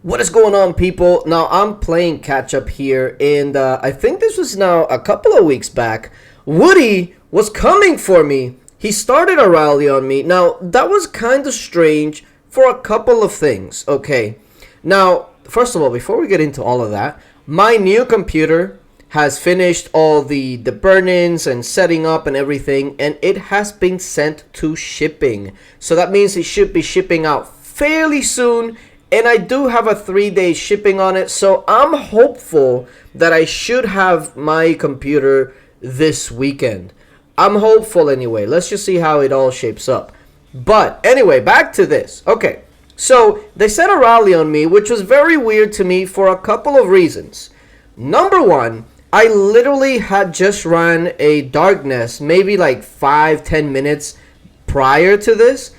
What is going on, people? Now, I'm playing catch up here, and I think this was now a couple of weeks back. Woody was coming for me. He started a rally on me. Now, that was kind of strange for a couple of things, okay? Now, first of all, before we get into all of that, my new computer has finished all the burn-ins and setting up and everything, and it has been sent to shipping. So that means it should be shipping out fairly soon, and I do have a 3-day shipping on it, so I'm hopeful that I should have my computer this weekend. I'm hopeful anyway. Let's just see how it all shapes up. But anyway, back to this. Okay, so they set a rally on me, which was very weird to me for a couple of reasons. Number one, I literally had just ran a darkness maybe like 5-10 minutes prior to this.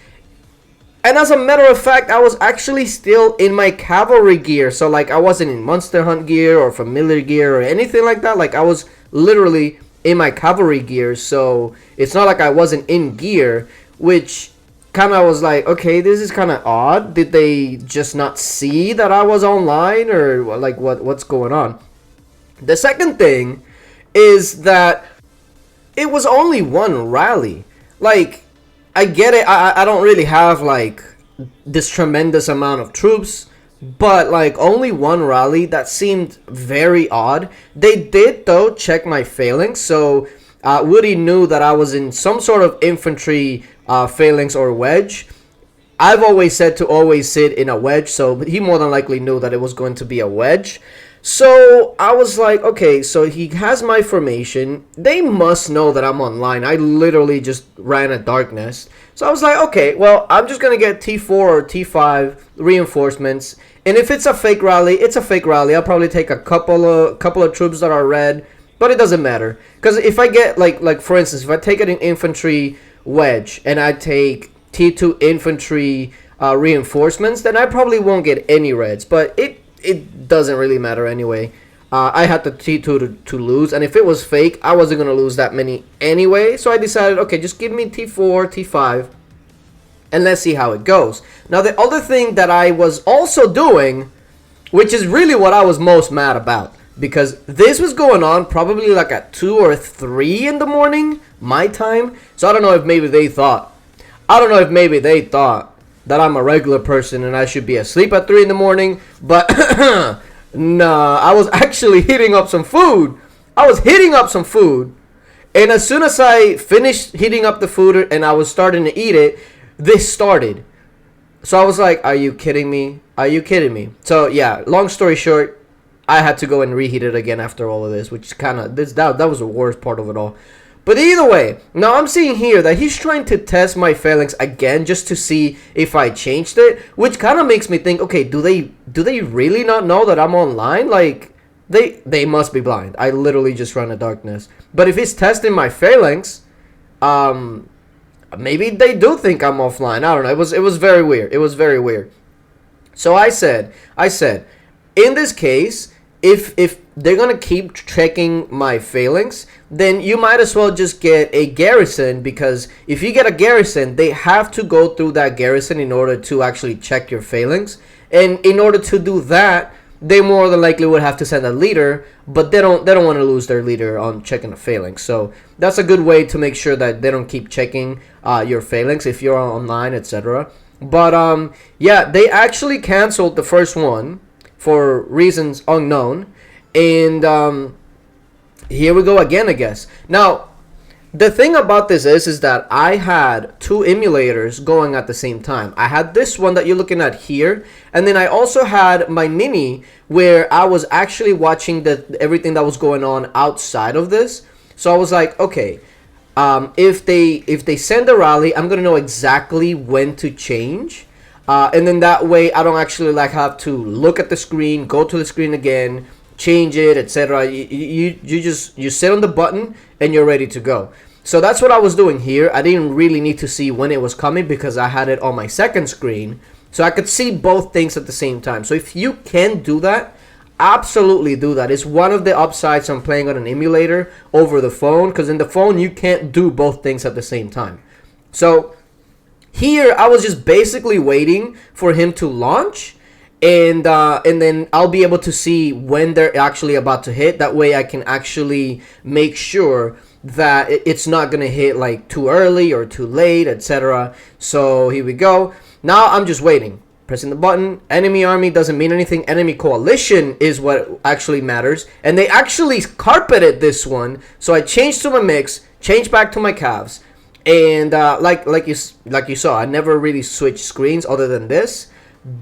And as a matter of fact, I was actually still in my cavalry gear. So like I wasn't in Monster Hunt gear or familiar gear or anything like that. Like I was literally in my cavalry gear. So it's not like I wasn't in gear, which kind of was like, okay, this is kind of odd. Did they just not see that I was online, or like what's going on? The second thing is that it was only one rally. Like, I get it. I don't really have like this tremendous amount of troops, but like only one rally, that seemed very odd. They did though check my phalanx, so Woody knew that I was in some sort of infantry phalanx or wedge. I've always said to always sit in a wedge, so he more than likely knew that it was going to be a wedge. So I was like, okay, so he has my formation. They must know that I'm online. I literally just ran a darkness. So I was like, okay, well, I'm just going to get T4 or T5 reinforcements. And if it's a fake rally, it's a fake rally. I'll probably take a couple of troops that are red, but it doesn't matter. Because if I get, like for instance, if I take an infantry wedge and I take T2 infantry reinforcements, then I probably won't get any reds. But it doesn't really matter anyway. I had the T2 to lose, and if it was fake, I wasn't going to lose that many anyway. So I decided, okay, just give me T4, T5, and let's see how it goes. Now, the other thing that I was also doing, which is really what I was most mad about, because this was going on probably like at 2 or 3 in the morning, my time. So I don't know if maybe they thought that I'm a regular person and I should be asleep at 3 in the morning, but nah, I was actually heating up some food. And as soon as I finished heating up the food and I was starting to eat it, this started. So I was like, are you kidding me? So yeah, long story short, I had to go and reheat it again after all of this, which that was the worst part of it all. But either way, now I'm seeing here that he's trying to test my phalanx again just to see if I changed it, which kind of makes me think, okay, do they really not know that I'm online? Like, they must be blind. I literally just ran a darkness. But if he's testing my phalanx, maybe they do think I'm offline. I don't know. It was very weird. So I said, in this case, if they're gonna keep checking my phalanx, then you might as well just get a garrison, because if you get a garrison, they have to go through that garrison in order to actually check your phalanx. And in order to do that, they more than likely would have to send a leader, but they don't want to lose their leader on checking a phalanx. So that's a good way to make sure that they don't keep checking your phalanx if you're online, etc. But yeah, they actually canceled the first one for reasons unknown, and here we go again, I guess. Now, the thing about this is that I had 2 emulators going at the same time. I had this one that you're looking at here, and then I also had my mini where I was actually watching everything that was going on outside of this. So I was like, okay, if they send a rally, I'm gonna know exactly when to change. And then that way I don't actually like have to look at the screen, go to the screen again, change it, etc. You sit on the button and you're ready to go. So that's what I was doing here. I didn't really need to see when it was coming because I had it on my second screen, so I could see both things at the same time. So if you can do that, absolutely do that. It's one of the upsides on playing on an emulator over the phone, because in the phone you can't do both things at the same time. So here I was just basically waiting for him to launch, and then I'll be able to see when they're actually about to hit. That way I can actually make sure that it's not gonna hit like too early or too late, etc. So here we go. Now I'm just waiting, pressing the button. Enemy army doesn't mean anything. Enemy coalition is what actually matters, and they actually carpeted this one. So I changed to my mix, changed back to my calves, and like you saw, I never really switched screens other than this,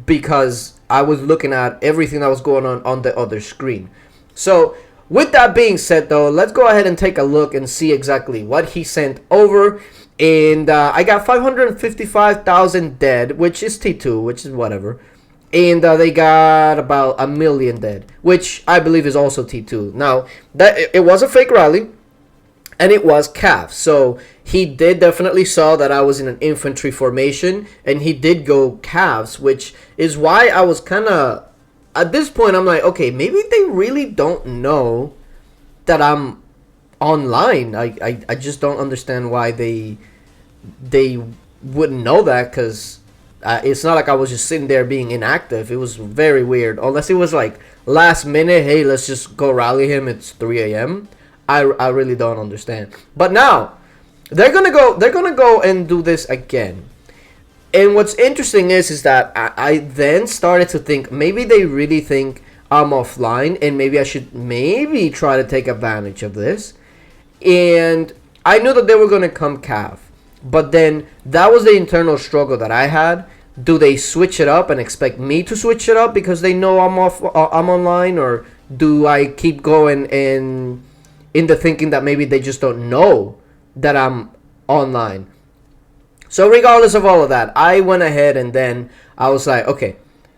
because I was looking at everything that was going on the other screen. So with that being said, though, let's go ahead and take a look and see exactly what he sent over. And I got 555,000 dead, which is T2, which is whatever. And they got about a million dead, which I believe is also T2. Now, that it was a fake rally, and it was calf. So he did definitely saw that I was in an infantry formation, and he did go calves, which is why I was kind of, at this point, I'm like, okay, maybe they really don't know that I'm online. I just don't understand why they wouldn't know that, because it's not like I was just sitting there being inactive. It was very weird. Unless it was like last minute, hey, let's just go rally him, it's 3 a.m. I really don't understand. But now they're gonna go and do this again. And what's interesting is that I then started to think maybe they really think I'm offline, and maybe I should try to take advantage of this. And I knew that they were gonna come calf, but then that was the internal struggle that I had. Do they switch it up and expect me to switch it up because they know I'm online, or do I keep going and in the thinking that maybe they just don't know that I'm online? So regardless of all of that, I went ahead and then I was like, okay,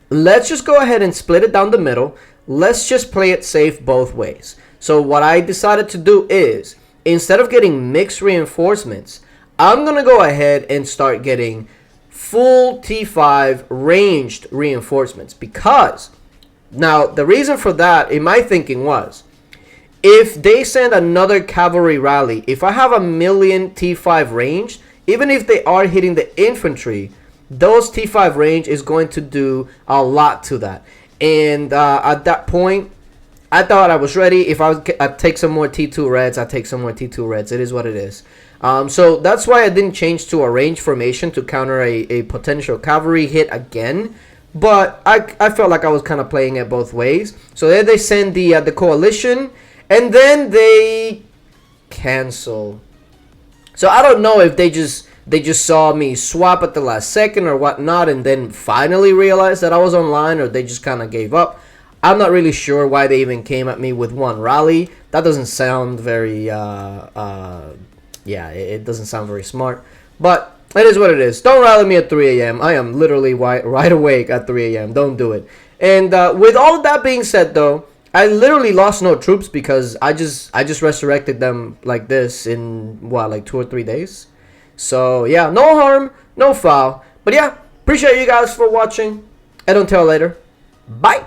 let's just go ahead and split it down the middle. Let's just play it safe both ways. So what I decided to do is, instead of getting mixed reinforcements, I'm going to go ahead and start getting full T5 ranged reinforcements. Because now the reason for that in my thinking was, if they send another cavalry rally, if I have a million T5 range, even if they are hitting the infantry, those T5 range is going to do a lot to that. And at that point, I thought I was ready. If I'd take some more T2 Reds, I'd take some more T2 Reds. It is what it is. So that's why I didn't change to a range formation to counter a potential cavalry hit again. But I felt like I was kind of playing it both ways. So then they send the coalition, and then they cancel. So I don't know if they just saw me swap at the last second or whatnot, and then finally realized that I was online, or they just kind of gave up. I'm not really sure why they even came at me with one rally. That doesn't sound very, yeah, it doesn't sound very smart. But it is what it is. Don't rally me at 3 a.m. I am literally wide awake at 3 a.m. Don't do it. And with all of that being said, though, I literally lost no troops because I just resurrected them like this in, what, like 2 or 3 days? So, yeah, no harm, no foul. But, yeah, appreciate you guys for watching. And until later, bye.